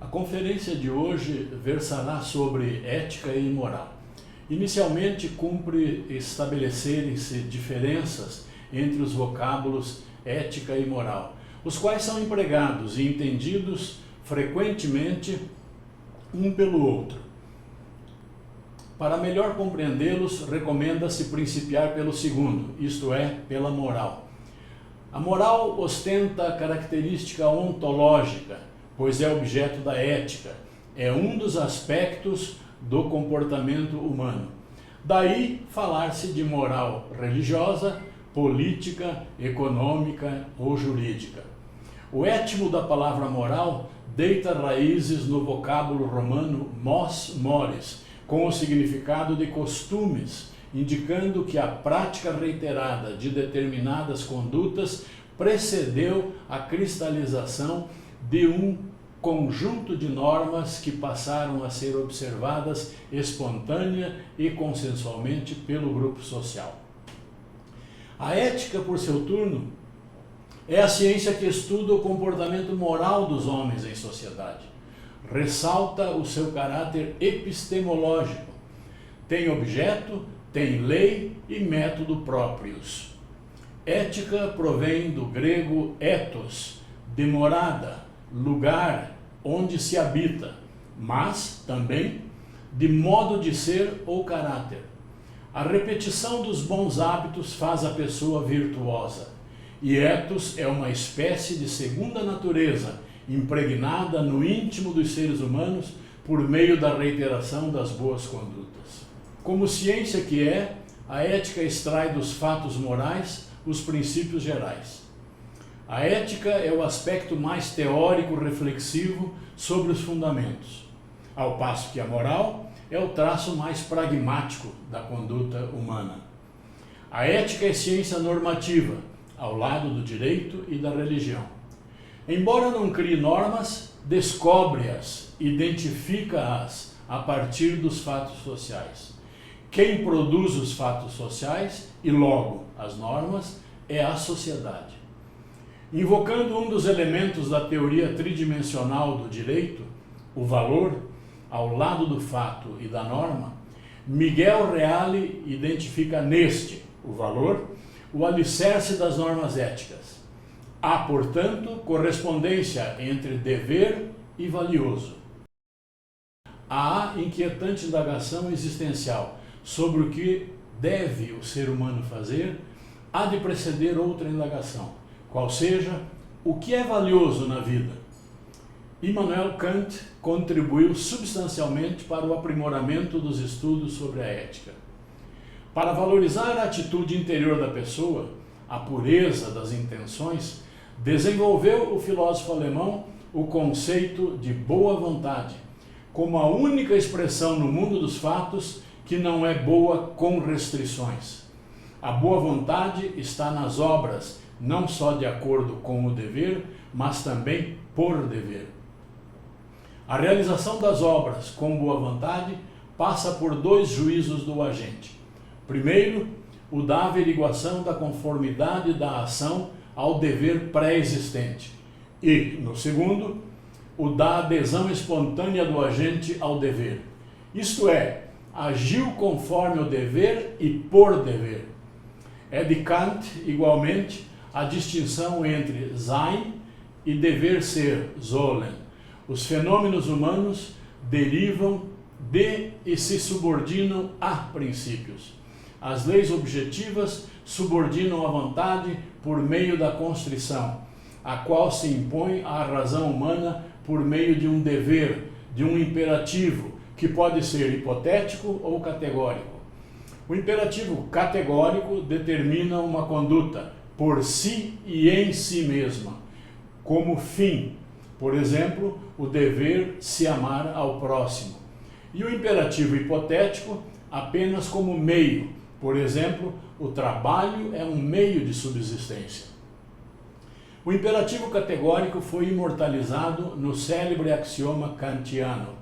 A conferência de hoje versará sobre ética e moral. Inicialmente, cumpre estabelecerem-se diferenças entre os vocábulos ética e moral, os quais são empregados e entendidos frequentemente um pelo outro. Para melhor compreendê-los, recomenda-se principiar pelo segundo, isto é, pela moral. A moral ostenta a característica ontológica, pois é objeto da ética, é um dos aspectos do comportamento humano. Daí falar-se de moral religiosa, política, econômica ou jurídica. O étimo da palavra moral deita raízes no vocábulo romano mos mores, com o significado de costumes, indicando que a prática reiterada de determinadas condutas precedeu a cristalização de um conjunto de normas que passaram a ser observadas espontânea e consensualmente pelo grupo social. A ética, por seu turno, é a ciência que estuda o comportamento moral dos homens em sociedade. Ressalta o seu caráter epistemológico. Tem objeto, tem lei e método próprios. Ética provém do grego ethos, de morada, lugar onde se habita, mas também de modo de ser ou caráter. A repetição dos bons hábitos faz a pessoa virtuosa, e ethos é uma espécie de segunda natureza, impregnada no íntimo dos seres humanos por meio da reiteração das boas condutas. Como ciência que é, a ética extrai dos fatos morais os princípios gerais. A ética é o aspecto mais teórico reflexivo sobre os fundamentos, ao passo que a moral é o traço mais pragmático da conduta humana. A ética é ciência normativa, ao lado do direito e da religião. Embora não crie normas, descobre-as, identifica-as a partir dos fatos sociais. Quem produz os fatos sociais e, logo, as normas, é a sociedade. Invocando um dos elementos da teoria tridimensional do direito, o valor, ao lado do fato e da norma, Miguel Reale identifica neste, o valor, o alicerce das normas éticas. Há, portanto, correspondência entre dever e valioso. Há inquietante indagação existencial sobre o que deve o ser humano fazer, há de preceder outra indagação, qual seja, o que é valioso na vida. Immanuel Kant contribuiu substancialmente para o aprimoramento dos estudos sobre a ética. Para valorizar a atitude interior da pessoa, a pureza das intenções, desenvolveu o filósofo alemão o conceito de boa vontade, como a única expressão no mundo dos fatos que não é boa com restrições. A boa vontade está nas obras, não só de acordo com o dever, mas também por dever. A realização das obras com boa vontade passa por dois juízos do agente. Primeiro, o da averiguação da conformidade da ação ao dever pré-existente. E, no segundo, o da adesão espontânea do agente ao dever. Isto é, agiu conforme o dever e por dever. É de Kant, igualmente, a distinção entre sein e dever ser, sollen. Os fenômenos humanos derivam de e se subordinam a princípios. As leis objetivas subordinam a vontade por meio da constrição, a qual se impõe à razão humana por meio de um dever, de um imperativo, que pode ser hipotético ou categórico. O imperativo categórico determina uma conduta por si e em si mesma, como fim, por exemplo, o dever se amar ao próximo. E o imperativo hipotético apenas como meio, por exemplo, o trabalho é um meio de subsistência. O imperativo categórico foi imortalizado no célebre axioma kantiano: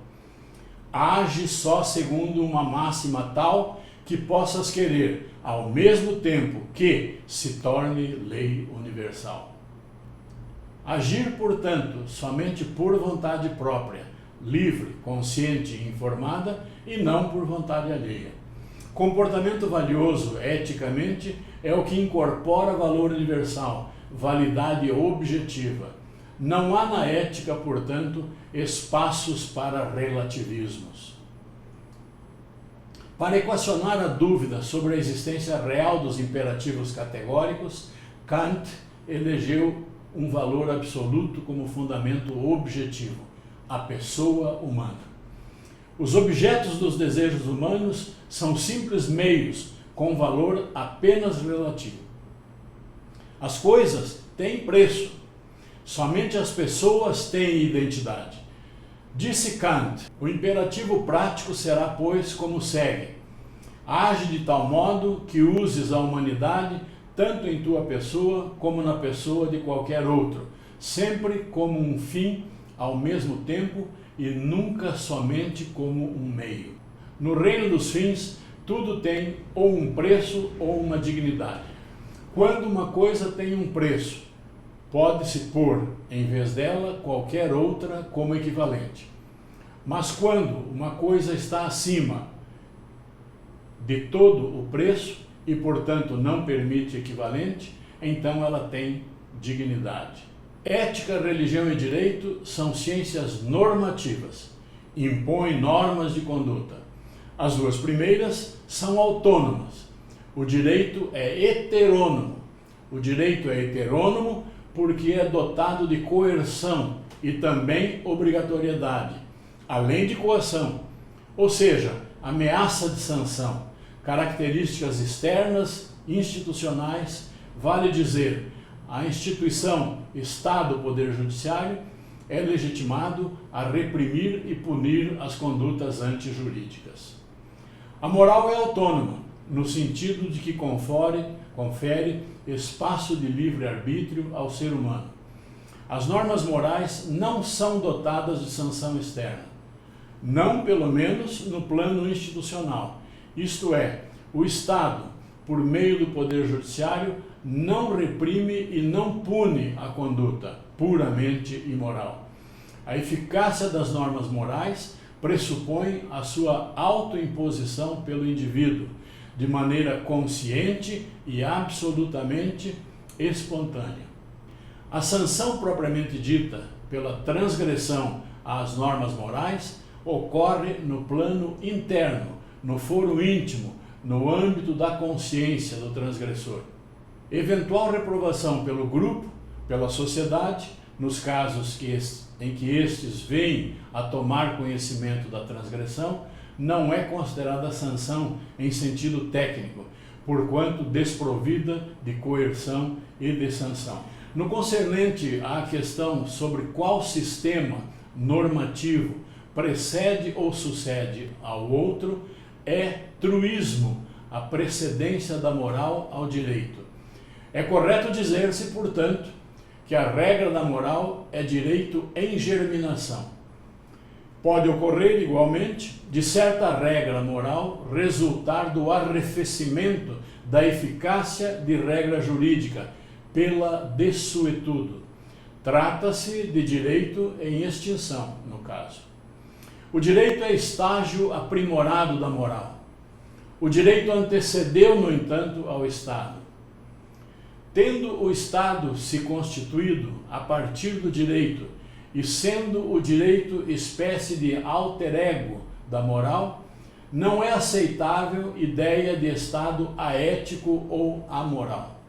age só segundo uma máxima tal que possas querer, ao mesmo tempo que se torne lei universal. Agir, portanto, somente por vontade própria, livre, consciente e informada, e não por vontade alheia. Comportamento valioso, eticamente, é o que incorpora valor universal, validade objetiva. Não há na ética, portanto, espaços para relativismos. Para equacionar a dúvida sobre a existência real dos imperativos categóricos, Kant elegeu um valor absoluto como fundamento objetivo: a pessoa humana. Os objetos dos desejos humanos são simples meios com valor apenas relativo. As coisas têm preço, somente as pessoas têm identidade. Disse Kant: o imperativo prático será, pois, como segue: age de tal modo que uses a humanidade tanto em tua pessoa como na pessoa de qualquer outro, sempre como um fim ao mesmo tempo e nunca somente como um meio. No reino dos fins, tudo tem ou um preço ou uma dignidade. Quando uma coisa tem um preço, pode-se pôr, em vez dela, qualquer outra como equivalente. Mas quando uma coisa está acima de todo o preço e, portanto, não permite equivalente, então ela tem dignidade. Ética, religião e direito são ciências normativas, impõem normas de conduta. As duas primeiras são autônomas. O direito é heterônomo. O direito é heterônomo porque é dotado de coerção e também obrigatoriedade, além de coação, ou seja, ameaça de sanção, características externas, institucionais, vale dizer, a instituição, Estado, Poder Judiciário, é legitimado a reprimir e punir as condutas antijurídicas. A moral é autônoma, no sentido de que confere espaço de livre-arbítrio ao ser humano. As normas morais não são dotadas de sanção externa, não pelo menos no plano institucional, isto é, o Estado, por meio do Poder Judiciário, não reprime e não pune a conduta puramente imoral. A eficácia das normas morais pressupõe a sua autoimposição pelo indivíduo, de maneira consciente e absolutamente espontânea. A sanção propriamente dita pela transgressão às normas morais ocorre no plano interno, no foro íntimo, no âmbito da consciência do transgressor. Eventual reprovação pelo grupo, pela sociedade, nos casos em que estes vêm a tomar conhecimento da transgressão, não é considerada sanção em sentido técnico, porquanto desprovida de coerção e de sanção. No concernente à questão sobre qual sistema normativo precede ou sucede ao outro, é truísmo a precedência da moral ao direito. É correto dizer-se, portanto, que a regra da moral é direito em germinação. Pode ocorrer, igualmente, de certa regra moral resultar do arrefecimento da eficácia de regra jurídica pela desuetudo. Trata-se de direito em extinção, no caso. O direito é estágio aprimorado da moral. O direito antecedeu, no entanto, ao Estado. Tendo o Estado se constituído a partir do direito e sendo o direito espécie de alter ego da moral, não é aceitável ideia de Estado aético ou amoral.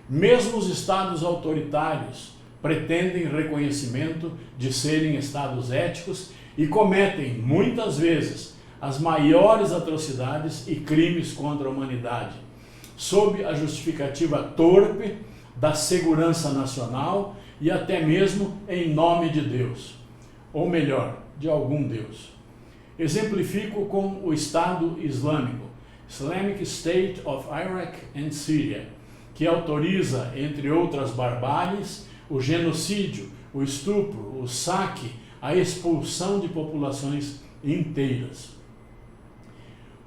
Mesmo os Estados autoritários pretendem reconhecimento de serem Estados éticos e cometem, muitas vezes, as maiores atrocidades e crimes contra a humanidade, sob a justificativa torpe da segurança nacional e até mesmo em nome de Deus, ou melhor, de algum Deus. Exemplifico com o Estado Islâmico, Islamic State of Iraq and Syria, que autoriza, entre outras barbáries, o genocídio, o estupro, o saque, a expulsão de populações inteiras.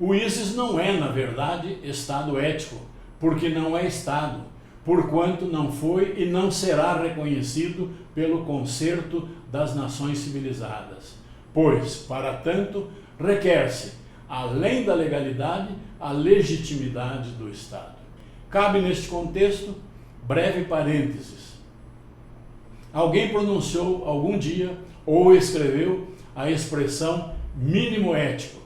O ISIS não é, na verdade, Estado ético, porque não é Estado, porquanto não foi e não será reconhecido pelo concerto das nações civilizadas. Pois, para tanto, requer-se, além da legalidade, a legitimidade do Estado. Cabe neste contexto, breve parênteses. Alguém pronunciou algum dia ou escreveu a expressão mínimo ético,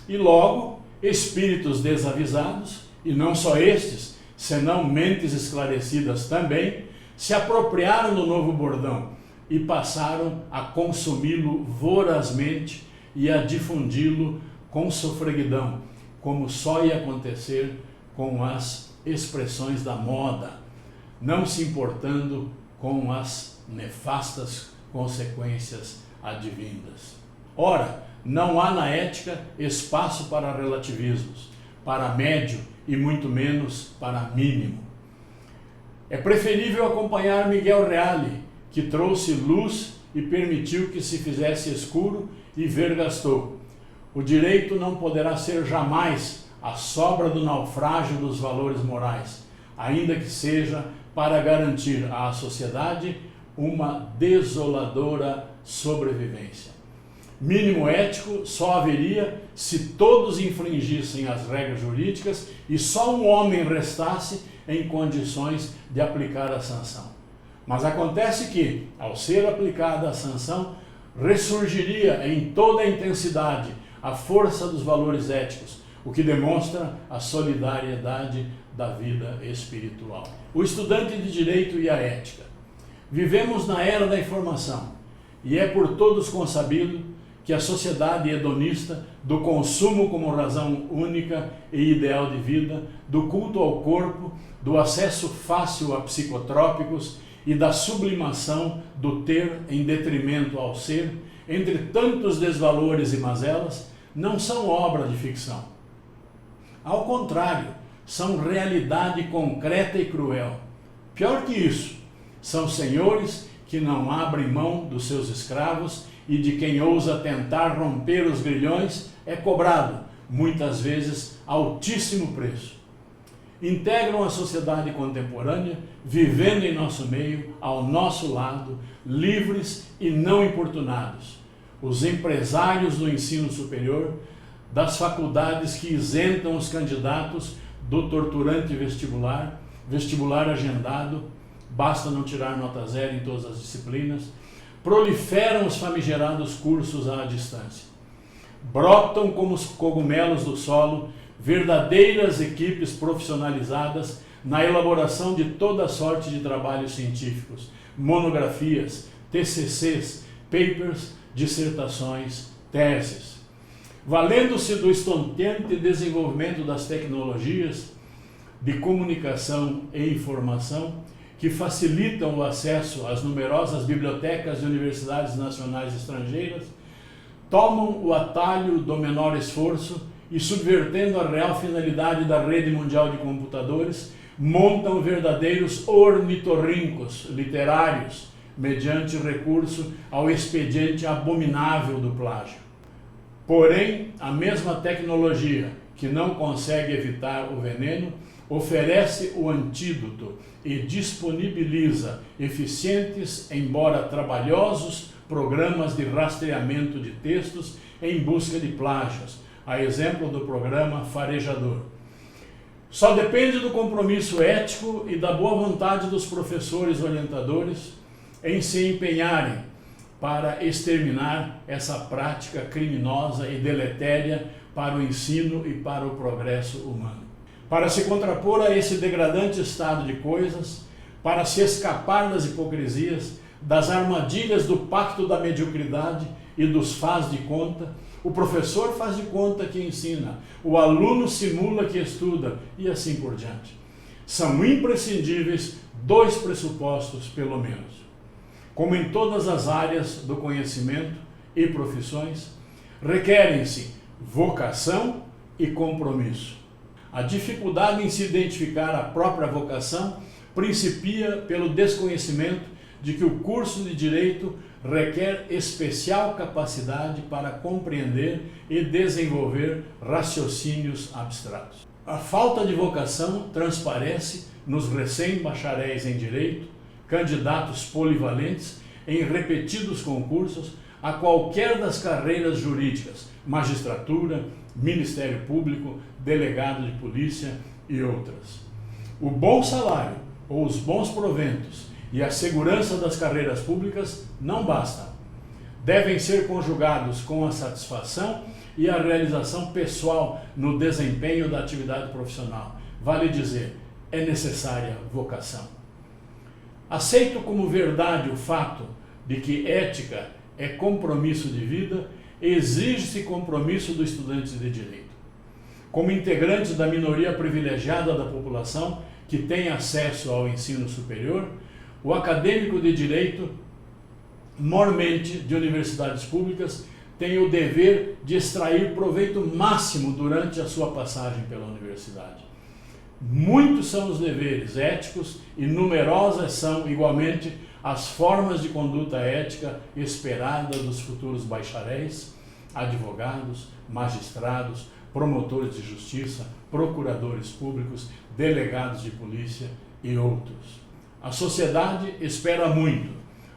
e logo espíritos desavisados, e não só estes, senão mentes esclarecidas também, se apropriaram do novo bordão e passaram a consumi-lo vorazmente e a difundi-lo com sofreguidão, como só ia acontecer com as expressões da moda, não se importando com as nefastas consequências advindas. Ora, não há na ética espaço para relativismos, para médio e muito menos para mínimo. É preferível acompanhar Miguel Reale, que trouxe luz e permitiu que se fizesse escuro e vergastou. O direito não poderá ser jamais a sobra do naufrágio dos valores morais, ainda que seja para garantir à sociedade uma desoladora sobrevivência. Mínimo ético só haveria se todos infringissem as regras jurídicas e só um homem restasse em condições de aplicar a sanção. Mas acontece que, ao ser aplicada a sanção, ressurgiria em toda a intensidade a força dos valores éticos, o que demonstra a solidariedade da vida espiritual. O estudante de direito e a ética. Vivemos na era da informação e é por todos consabido que a sociedade hedonista, do consumo como razão única e ideal de vida, do culto ao corpo, do acesso fácil a psicotrópicos e da sublimação do ter em detrimento ao ser, entre tantos desvalores e mazelas, não são obra de ficção. Ao contrário, são realidade concreta e cruel. Pior que isso, são senhores que não abrem mão dos seus escravos e de quem ousa tentar romper os grilhões é cobrado, muitas vezes, altíssimo preço. Integram a sociedade contemporânea, vivendo em nosso meio, ao nosso lado, livres e não importunados. Os empresários do ensino superior, das faculdades que isentam os candidatos do torturante vestibular, vestibular agendado, basta não tirar nota zero em todas as disciplinas, proliferam os famigerados cursos à distância. Brotam como os cogumelos do solo verdadeiras equipes profissionalizadas na elaboração de toda sorte de trabalhos científicos, monografias, TCCs, papers, dissertações, teses. Valendo-se do estonteante desenvolvimento das tecnologias de comunicação e informação, que facilitam o acesso às numerosas bibliotecas de universidades nacionais e estrangeiras, tomam o atalho do menor esforço e, subvertendo a real finalidade da rede mundial de computadores, montam verdadeiros ornitorrincos literários, mediante recurso ao expediente abominável do plágio. Porém, a mesma tecnologia que não consegue evitar o veneno, oferece o antídoto e disponibiliza eficientes, embora trabalhosos, programas de rastreamento de textos em busca de plágios, a exemplo do programa Farejador. Só depende do compromisso ético e da boa vontade dos professores orientadores em se empenharem para exterminar essa prática criminosa e deletéria para o ensino e para o progresso humano. Para se contrapor a esse degradante estado de coisas, para se escapar das hipocrisias, das armadilhas do pacto da mediocridade e dos faz de conta, o professor faz de conta que ensina, o aluno simula que estuda e assim por diante. São imprescindíveis dois pressupostos, pelo menos. Como em todas as áreas do conhecimento e profissões, requerem-se vocação e compromisso. A dificuldade em se identificar a própria vocação principia pelo desconhecimento de que o curso de Direito requer especial capacidade para compreender e desenvolver raciocínios abstratos. A falta de vocação transparece nos recém-bacharéis em Direito, candidatos polivalentes em repetidos concursos a qualquer das carreiras jurídicas, magistratura, Ministério Público, delegado de polícia e outras. O bom salário ou os bons proventos e a segurança das carreiras públicas não bastam. Devem ser conjugados com a satisfação e a realização pessoal no desempenho da atividade profissional. Vale dizer, é necessária vocação. Aceito como verdade o fato de que ética é compromisso de vida, exige-se compromisso do estudante de Direito. Como integrantes da minoria privilegiada da população que tem acesso ao ensino superior, o acadêmico de Direito, mormente de universidades públicas, tem o dever de extrair proveito máximo durante a sua passagem pela universidade. Muitos são os deveres éticos e numerosas são, igualmente, as formas de conduta ética esperada dos futuros bacharéis, advogados, magistrados, promotores de justiça, procuradores públicos, delegados de polícia e outros. A sociedade espera muito,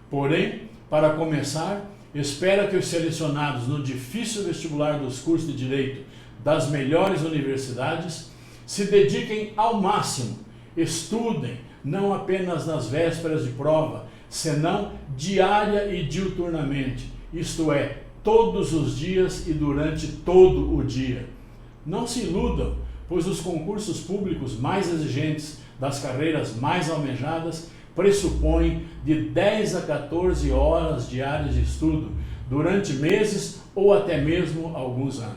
porém, para começar, espera que os selecionados no difícil vestibular dos cursos de Direito das melhores universidades se dediquem ao máximo, estudem, não apenas nas vésperas de prova, senão diária e diuturnamente, isto é, todos os dias e durante todo o dia. Não se iludam, pois os concursos públicos mais exigentes das carreiras mais almejadas pressupõem de 10 a 14 horas diárias de estudo durante meses ou até mesmo alguns anos.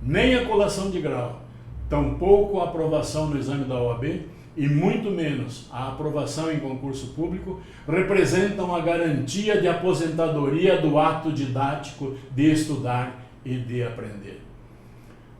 Nem a colação de grau, tampouco a aprovação no exame da OAB e muito menos a aprovação em concurso público representam a garantia de aposentadoria do ato didático de estudar e de aprender.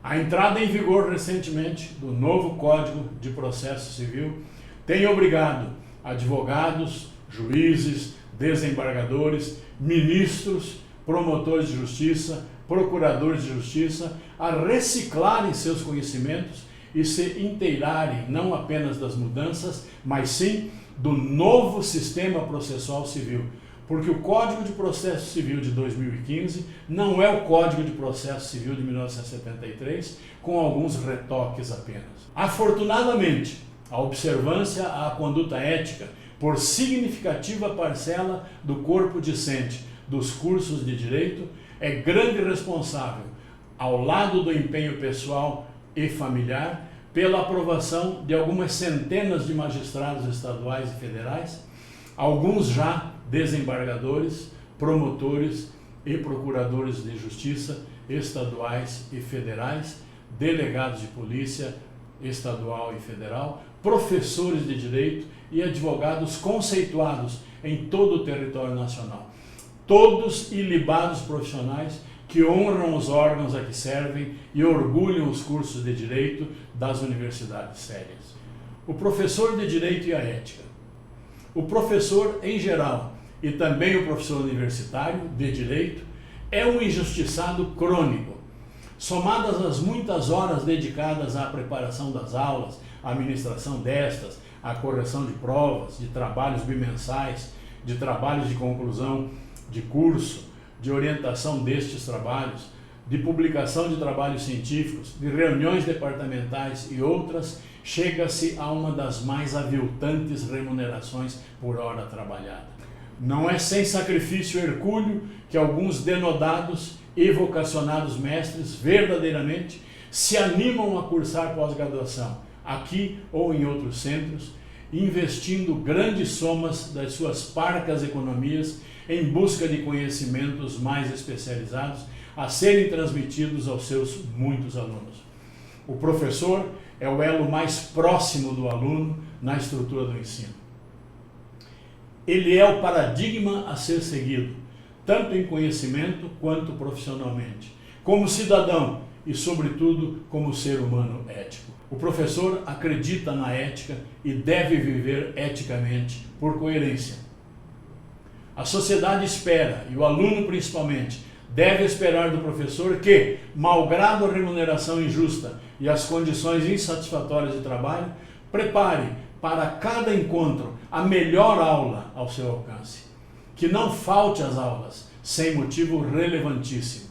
A entrada em vigor recentemente do novo Código de Processo Civil tem obrigado advogados, juízes, desembargadores, ministros, promotores de justiça, procuradores de justiça a reciclarem seus conhecimentos e se inteirarem não apenas das mudanças, mas sim do novo sistema processual civil. Porque o Código de Processo Civil de 2015 não é o Código de Processo Civil de 1973, com alguns retoques apenas. Afortunadamente, a observância à conduta ética por significativa parcela do corpo discente dos cursos de Direito é grande responsável, ao lado do empenho pessoal e familiar, pela aprovação de algumas centenas de magistrados estaduais e federais, alguns já desembargadores, promotores e procuradores de justiça estaduais e federais, delegados de polícia estadual e federal, professores de direito e advogados conceituados em todo o território nacional. Todos ilibados profissionais que honram os órgãos a que servem e orgulham os cursos de direito das universidades sérias. O professor de direito e a ética. O professor em geral e também o professor universitário de direito é um injustiçado crônico. Somadas as muitas horas dedicadas à preparação das aulas, à administração destas, à correção de provas, de trabalhos bimensais, de trabalhos de conclusão de curso, de orientação destes trabalhos, de publicação de trabalhos científicos, de reuniões departamentais e outras, chega-se a uma das mais aviltantes remunerações por hora trabalhada. Não é sem sacrifício hercúleo que alguns denodados e vocacionados mestres verdadeiramente se animam a cursar pós-graduação, aqui ou em outros centros, investindo grandes somas das suas parcas economias em busca de conhecimentos mais especializados a serem transmitidos aos seus muitos alunos. O professor é o elo mais próximo do aluno na estrutura do ensino. Ele é o paradigma a ser seguido, tanto em conhecimento quanto profissionalmente, como cidadão e, sobretudo, como ser humano ético. O professor acredita na ética e deve viver eticamente por coerência. A sociedade espera, e o aluno principalmente, deve esperar do professor que, malgrado a remuneração injusta e as condições insatisfatórias de trabalho, Prepare para cada encontro a melhor aula ao seu alcance. Que não falte às aulas, sem motivo relevantíssimo.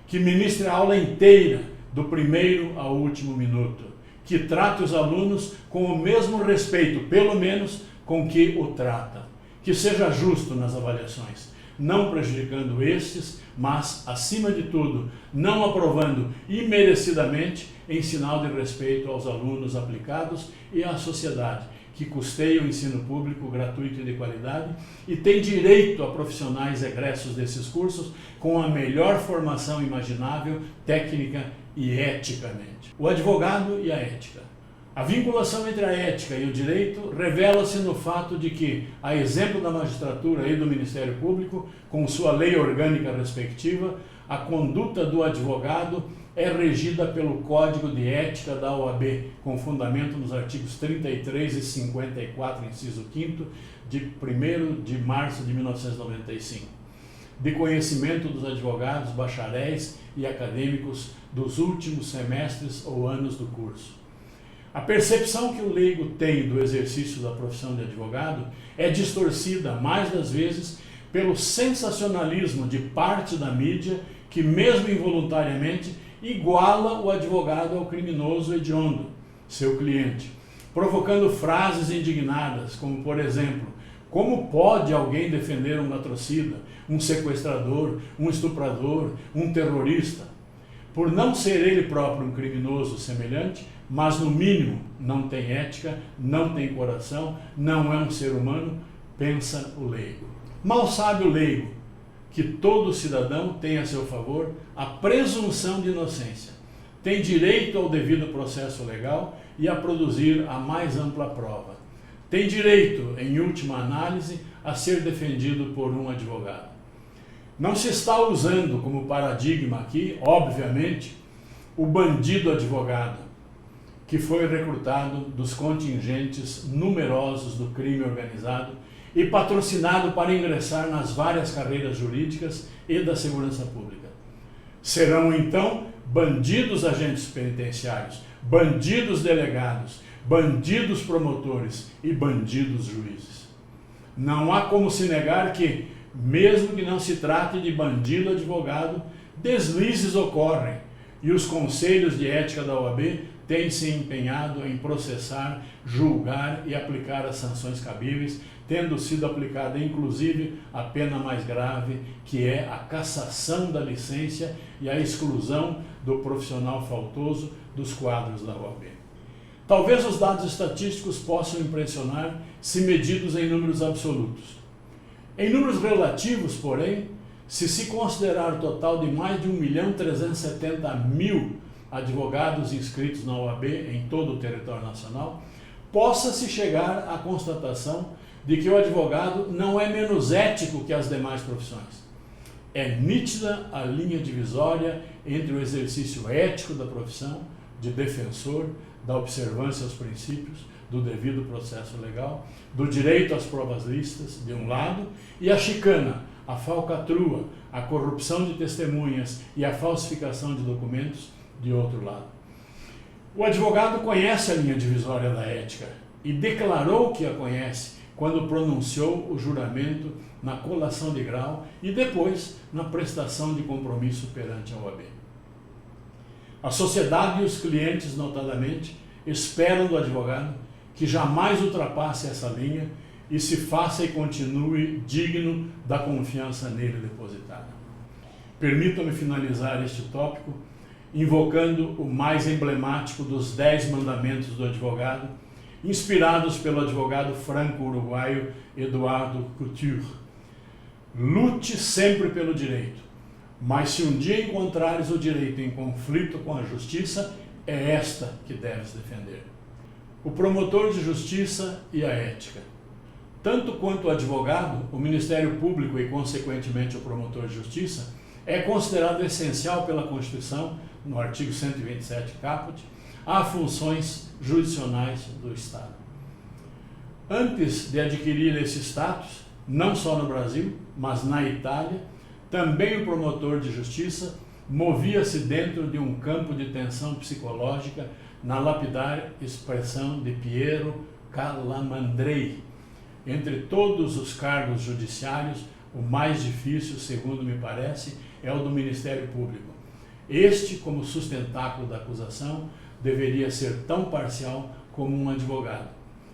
Que ministre a aula inteira, do primeiro ao último minuto. Que trate os alunos com o mesmo respeito, pelo menos com que o trata. Que seja justo nas avaliações, não prejudicando estes, mas, acima de tudo, não aprovando imerecidamente em sinal de respeito aos alunos aplicados e à sociedade, que custeia o ensino público gratuito e de qualidade e tem direito a profissionais egressos desses cursos com a melhor formação imaginável, técnica e eticamente. O advogado e a ética. A vinculação entre a ética e o direito revela-se no fato de que, a exemplo da magistratura e do Ministério Público, com sua lei orgânica respectiva, a conduta do advogado é regida pelo Código de Ética da OAB, com fundamento nos artigos 33 e 54, inciso 5º, de 1º de março de 1995, de conhecimento dos advogados, bacharéis e acadêmicos dos últimos semestres ou anos do curso. A percepção que o leigo tem do exercício da profissão de advogado é distorcida, mais das vezes, pelo sensacionalismo de parte da mídia que, mesmo involuntariamente, iguala o advogado ao criminoso hediondo, seu cliente, provocando frases indignadas, como, por exemplo, como pode alguém defender um latrocida, um sequestrador, um estuprador, um terrorista? Por não ser ele próprio um criminoso semelhante, mas no mínimo não tem ética, não tem coração, não é um ser humano, pensa o leigo. Mal sabe o leigo que todo cidadão tem a seu favor a presunção de inocência, tem direito ao devido processo legal e a produzir a mais ampla prova, tem direito, em última análise, a ser defendido por um advogado. Não se está usando como paradigma aqui, obviamente, o bandido advogado, que foi recrutado dos contingentes numerosos do crime organizado e patrocinado para ingressar nas várias carreiras jurídicas e da segurança pública. Serão, então, bandidos agentes penitenciários, bandidos delegados, bandidos promotores e bandidos juízes. Não há como se negar que, mesmo que não se trate de bandido advogado, deslizes ocorrem e os conselhos de ética da OAB têm se empenhado em processar, julgar e aplicar as sanções cabíveis, tendo sido aplicada inclusive a pena mais grave, que é a cassação da licença e a exclusão do profissional faltoso dos quadros da OAB. Talvez os dados estatísticos possam impressionar se medidos em números absolutos. Em números relativos, porém, se considerar o total de mais de 1.370.000 advogados inscritos na OAB em todo o território nacional, possa-se chegar à constatação de que o advogado não é menos ético que as demais profissões. É nítida a linha divisória entre o exercício ético da profissão de defensor, da observância aos princípios, do devido processo legal, do direito às provas lícitas, de um lado, e a chicana, a falcatrua, a corrupção de testemunhas e a falsificação de documentos, de outro lado. O advogado conhece a linha divisória da ética e declarou que a conhece quando pronunciou o juramento na colação de grau e depois na prestação de compromisso perante a OAB. A sociedade e os clientes, notadamente, esperam do advogado que jamais ultrapasse essa linha e se faça e continue digno da confiança nele depositada. Permitam-me finalizar este tópico invocando o mais emblemático dos 10 mandamentos do advogado, inspirados pelo advogado franco-uruguaio Eduardo Couture. Lute sempre pelo direito, mas se um dia encontrares o direito em conflito com a justiça, é esta que deves defender. O promotor de justiça e a ética. Tanto quanto o advogado, o Ministério Público e, consequentemente, o promotor de justiça é considerado essencial pela Constituição, no artigo 127 caput, a funções jurisdicionais do Estado. Antes de adquirir esse status, não só no Brasil, mas na Itália, também o promotor de justiça movia-se dentro de um campo de tensão psicológica na lapidar expressão de Piero Calamandrei: entre todos os cargos judiciários, o mais difícil, segundo me parece, é o do Ministério Público. Este, como sustentáculo da acusação, deveria ser tão parcial como um advogado,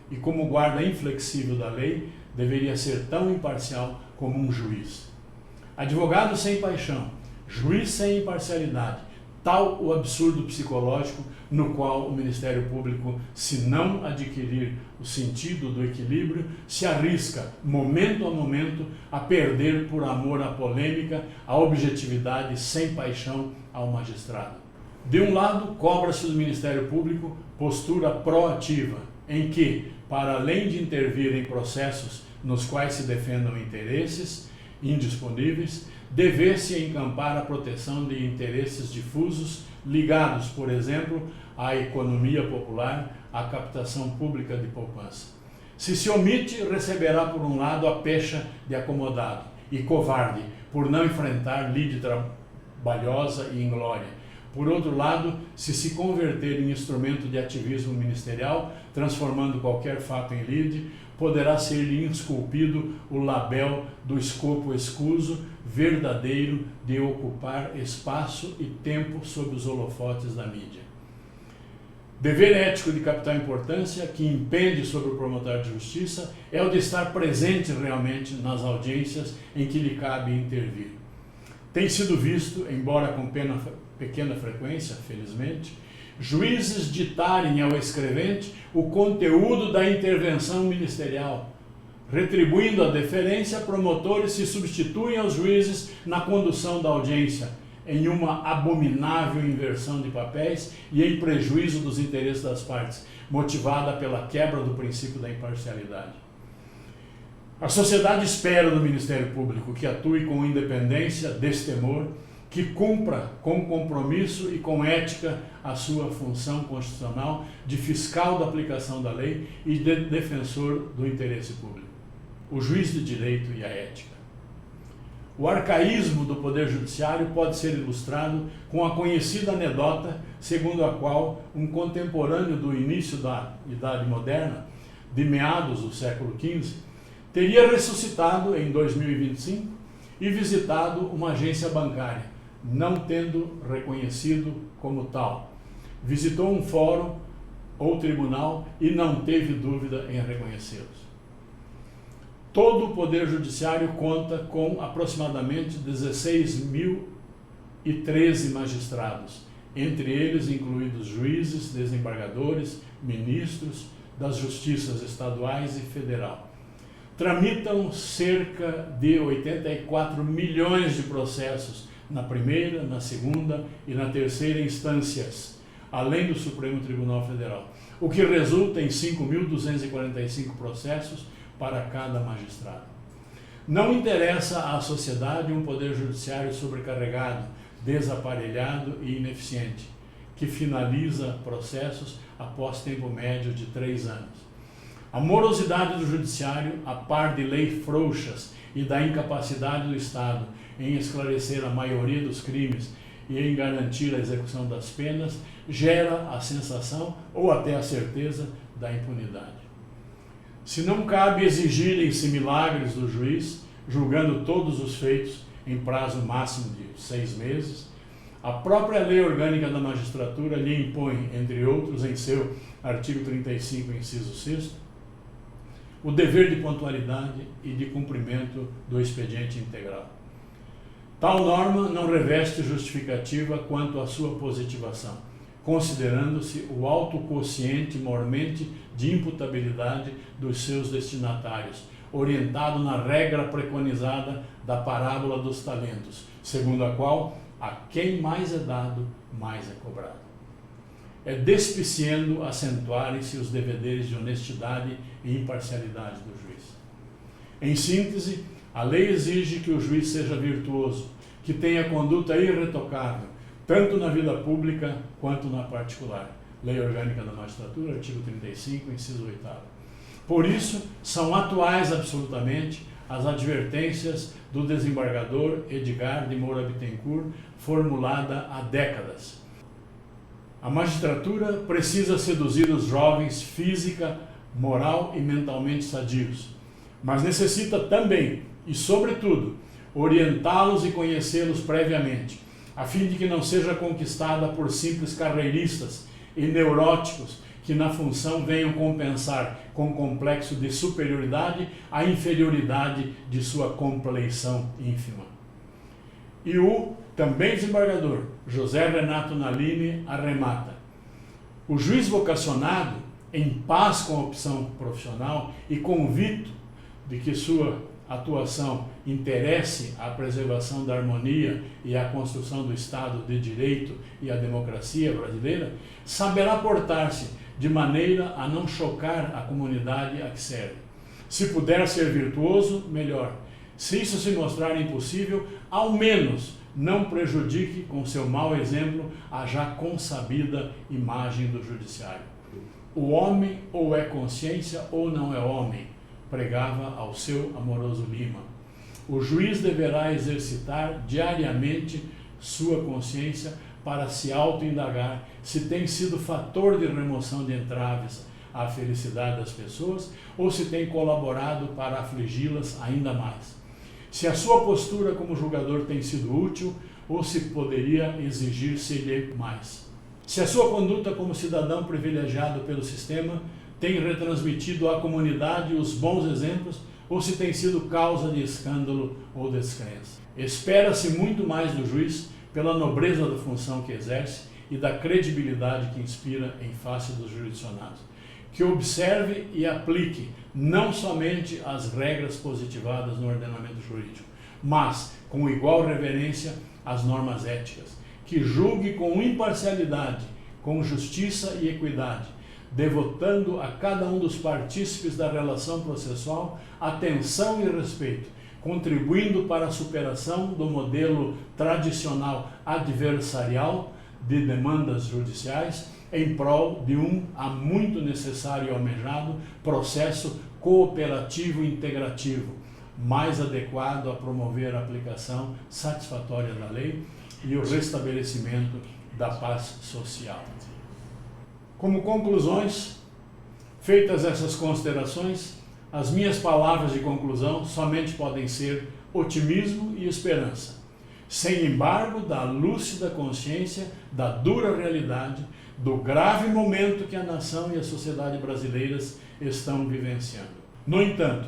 e como guarda inflexível da lei, deveria ser tão imparcial como um juiz. Advogado sem paixão, juiz sem imparcialidade, tal o absurdo psicológico no qual o Ministério Público, se não adquirir o sentido do equilíbrio, se arrisca, momento a momento, a perder por amor à polêmica, a objetividade sem paixão ao magistrado. De um lado, cobra-se do Ministério Público postura proativa, em que, para além de intervir em processos nos quais se defendam interesses indisponíveis, dever-se encampar a proteção de interesses difusos ligados, por exemplo, à economia popular, à captação pública de poupança. Se se omite, receberá por um lado a pecha de acomodado e covarde, por não enfrentar lide trabalhosa e inglória. Por outro lado, se converter em instrumento de ativismo ministerial, transformando qualquer fato em lide, poderá ser-lhe esculpido o label do escopo escuso, verdadeiro, de ocupar espaço e tempo sob os holofotes da mídia. Dever ético de capital importância, que impende sobre o promotor de justiça, é o de estar presente realmente nas audiências em que lhe cabe intervir. Tem sido visto, embora com pequena frequência, felizmente, juízes ditarem ao escrevente o conteúdo da intervenção ministerial. Retribuindo a deferência, promotores se substituem aos juízes na condução da audiência, em uma abominável inversão de papéis e em prejuízo dos interesses das partes, motivada pela quebra do princípio da imparcialidade. A sociedade espera do Ministério Público que atue com independência, destemor, que cumpra com compromisso e com ética a sua função constitucional de fiscal da aplicação da lei e de defensor do interesse público, o juiz de direito e a ética. O arcaísmo do Poder Judiciário pode ser ilustrado com a conhecida anedota segundo a qual um contemporâneo do início da Idade Moderna, de meados do século XV, teria ressuscitado em 2025 e visitado uma agência bancária, não tendo reconhecido como tal. Visitou um fórum ou tribunal e não teve dúvida em reconhecê-los. Todo o Poder Judiciário conta com aproximadamente 16.013 magistrados, entre eles incluídos juízes, desembargadores, ministros das justiças estaduais e federal. Tramitam cerca de 84 milhões de processos na primeira, na segunda e na terceira instâncias, além do Supremo Tribunal Federal, o que resulta em 5.245 processos para cada magistrado. Não interessa à sociedade um poder judiciário sobrecarregado, desaparelhado e ineficiente, que finaliza processos após tempo médio de 3 anos. A morosidade do judiciário, a par de leis frouxas e da incapacidade do Estado em esclarecer a maioria dos crimes e em garantir a execução das penas, gera a sensação ou até a certeza da impunidade. Se não cabe exigirem-se milagres do juiz, julgando todos os feitos em prazo máximo de 6 meses, a própria Lei Orgânica da Magistratura lhe impõe, entre outros, em seu artigo 35, inciso 6º, o dever de pontualidade e de cumprimento do expediente integral. Tal norma não reveste justificativa quanto à sua positivação, considerando-se o alto quociente mormente de imputabilidade dos seus destinatários, orientado na regra preconizada da parábola dos talentos, segundo a qual a quem mais é dado, mais é cobrado. É despiciando acentuarem-se os deveres de honestidade e imparcialidade do juiz. Em síntese, a lei exige que o juiz seja virtuoso, que tenha conduta irretocável, tanto na vida pública quanto na particular. Lei Orgânica da Magistratura, artigo 35, inciso 8º. Por isso, são atuais absolutamente as advertências do desembargador Edgar de Moura Bittencourt, formulada há décadas. A magistratura precisa seduzir os jovens física, moral e mentalmente sadios, mas necessita também, e sobretudo, orientá-los e conhecê-los previamente, a fim de que não seja conquistada por simples carreiristas e neuróticos que na função venham compensar com complexo de superioridade a inferioridade de sua compleição ínfima. E o também desembargador José Renato Nalini arremata: o juiz vocacionado, em paz com a opção profissional e convicto de que sua atuação interesse à preservação da harmonia e à construção do Estado de Direito e à democracia brasileira, saberá portar-se de maneira a não chocar a comunidade a que serve. Se puder ser virtuoso, melhor. Se isso se mostrar impossível, ao menos não prejudique com seu mau exemplo a já consabida imagem do judiciário. O homem ou é consciência ou não é homem, pregava ao seu amoroso Lima. O juiz deverá exercitar diariamente sua consciência para se auto-indagar se tem sido fator de remoção de entraves à felicidade das pessoas ou se tem colaborado para afligi-las ainda mais. Se a sua postura como julgador tem sido útil ou se poderia exigir-se-lhe mais. Se a sua conduta como cidadão privilegiado pelo sistema tem retransmitido à comunidade os bons exemplos ou se tem sido causa de escândalo ou descrença. Espera-se muito mais do juiz pela nobreza da função que exerce e da credibilidade que inspira em face dos jurisdicionados, que observe e aplique não somente as regras positivadas no ordenamento jurídico, mas com igual reverência as normas éticas, que julgue com imparcialidade, com justiça e equidade, devotando a cada um dos partícipes da relação processual atenção e respeito, contribuindo para a superação do modelo tradicional adversarial de demandas judiciais em prol de um há muito necessário e almejado processo cooperativo e integrativo, mais adequado a promover a aplicação satisfatória da lei e o restabelecimento da paz social. Como conclusões, feitas essas considerações, as minhas palavras de conclusão somente podem ser otimismo e esperança, sem embargo da lúcida consciência da dura realidade, do grave momento que a nação e a sociedade brasileiras estão vivenciando. No entanto,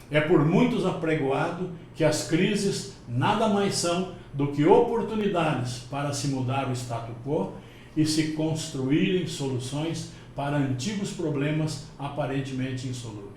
é por muitos apregoado que as crises nada mais são do que oportunidades para se mudar o status quo e se construírem soluções para antigos problemas aparentemente insolúveis.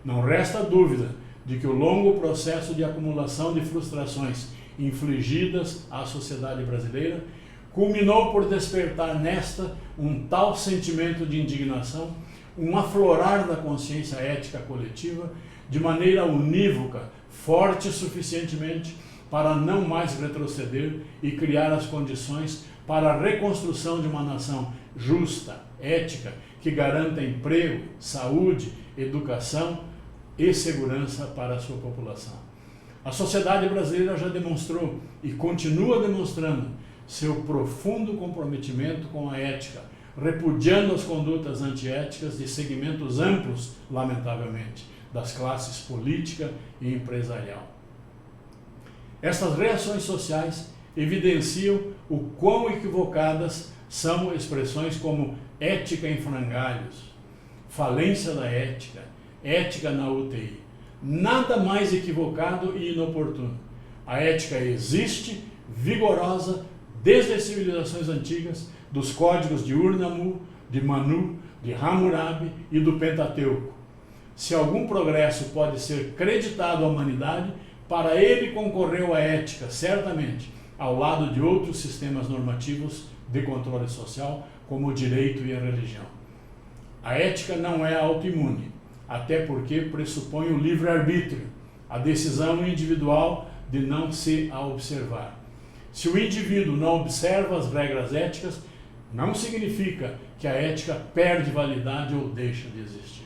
Não resta dúvida de que o longo processo de acumulação de frustrações infligidas à sociedade brasileira culminou por despertar nesta um tal sentimento de indignação, um aflorar da consciência ética coletiva, de maneira unívoca, forte suficientemente para não mais retroceder e criar as condições para a reconstrução de uma nação justa, ética, que garanta emprego, saúde, educação e segurança para a sua população. A sociedade brasileira já demonstrou e continua demonstrando seu profundo comprometimento com a ética, repudiando as condutas antiéticas de segmentos amplos, lamentavelmente, das classes política e empresarial. Estas reações sociais evidenciam o quão equivocadas são expressões como ética em frangalhos, falência da ética, ética na UTI. Nada mais equivocado e inoportuno. A ética existe, vigorosa, desde as civilizações antigas, dos códigos de Ur-Nammu, de Manu, de Hammurabi e do Pentateuco. Se algum progresso pode ser creditado à humanidade, para ele concorreu a ética, certamente, ao lado de outros sistemas normativos de controle social, como o direito e a religião. A ética não é autoimune, até porque pressupõe o livre-arbítrio, a decisão individual de não se a observar. Se o indivíduo não observa as regras éticas, não significa que a ética perde validade ou deixa de existir.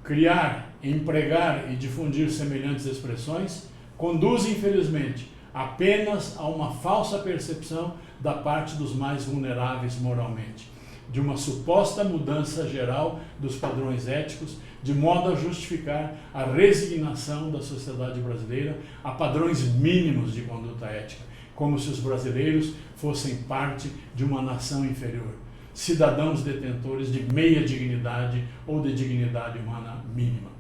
Criar, empregar e difundir semelhantes expressões conduz, infelizmente, apenas a uma falsa percepção da parte dos mais vulneráveis moralmente, de uma suposta mudança geral dos padrões éticos, de modo a justificar a resignação da sociedade brasileira a padrões mínimos de conduta ética, como se os brasileiros fossem parte de uma nação inferior, cidadãos detentores de meia dignidade ou de dignidade humana mínima.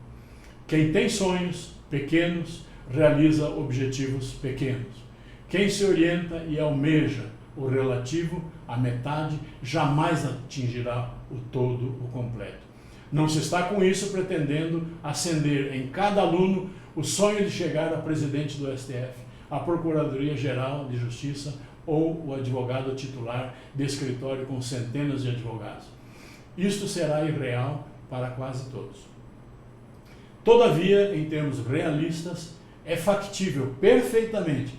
Quem tem sonhos pequenos realiza objetivos pequenos. Quem se orienta e almeja o relativo, a metade, jamais atingirá o todo, o completo. Não se está com isso pretendendo acender em cada aluno o sonho de chegar a presidente do STF, a Procuradoria-Geral de Justiça ou o advogado titular de escritório com centenas de advogados. Isto será irreal para quase todos. Todavia, em termos realistas, é factível perfeitamente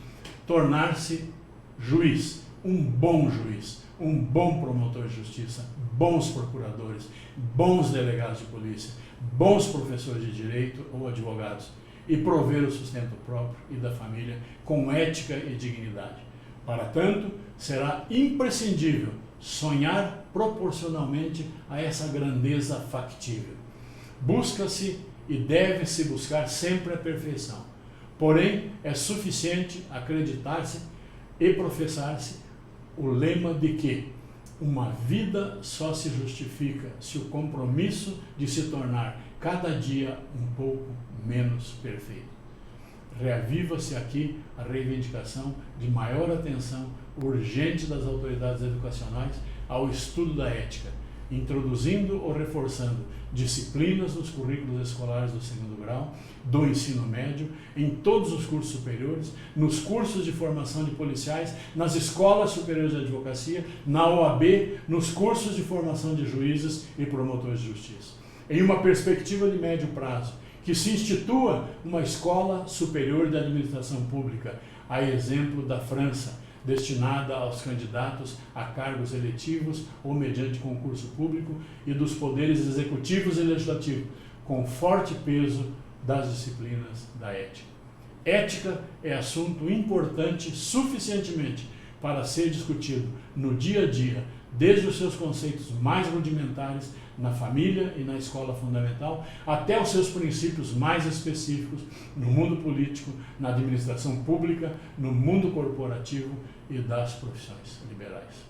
tornar-se juiz, um bom juiz, um bom promotor de justiça, bons procuradores, bons delegados de polícia, bons professores de direito ou advogados, e prover o sustento próprio e da família com ética e dignidade. Para tanto, será imprescindível sonhar proporcionalmente a essa grandeza factível. Busca-se e deve-se buscar sempre a perfeição. Porém, é suficiente acreditar-se e professar-se o lema de que uma vida só se justifica se o compromisso de se tornar cada dia um pouco menos perfeito. Reaviva-se aqui a reivindicação de maior atenção urgente das autoridades educacionais ao estudo da ética, introduzindo ou reforçando disciplinas nos currículos escolares do segundo grau, do ensino médio, em todos os cursos superiores, nos cursos de formação de policiais, nas escolas superiores de advocacia, na OAB, nos cursos de formação de juízes e promotores de justiça. Em uma perspectiva de médio prazo, que se institua uma escola superior de administração pública, a exemplo da França, destinada aos candidatos a cargos eletivos ou mediante concurso público e dos poderes executivos e legislativos, com forte peso das disciplinas da ética. Ética é assunto importante suficientemente para ser discutido no dia a dia, desde os seus conceitos mais rudimentares na família e na escola fundamental, até os seus princípios mais específicos no mundo político, na administração pública, no mundo corporativo e das profissões liberais.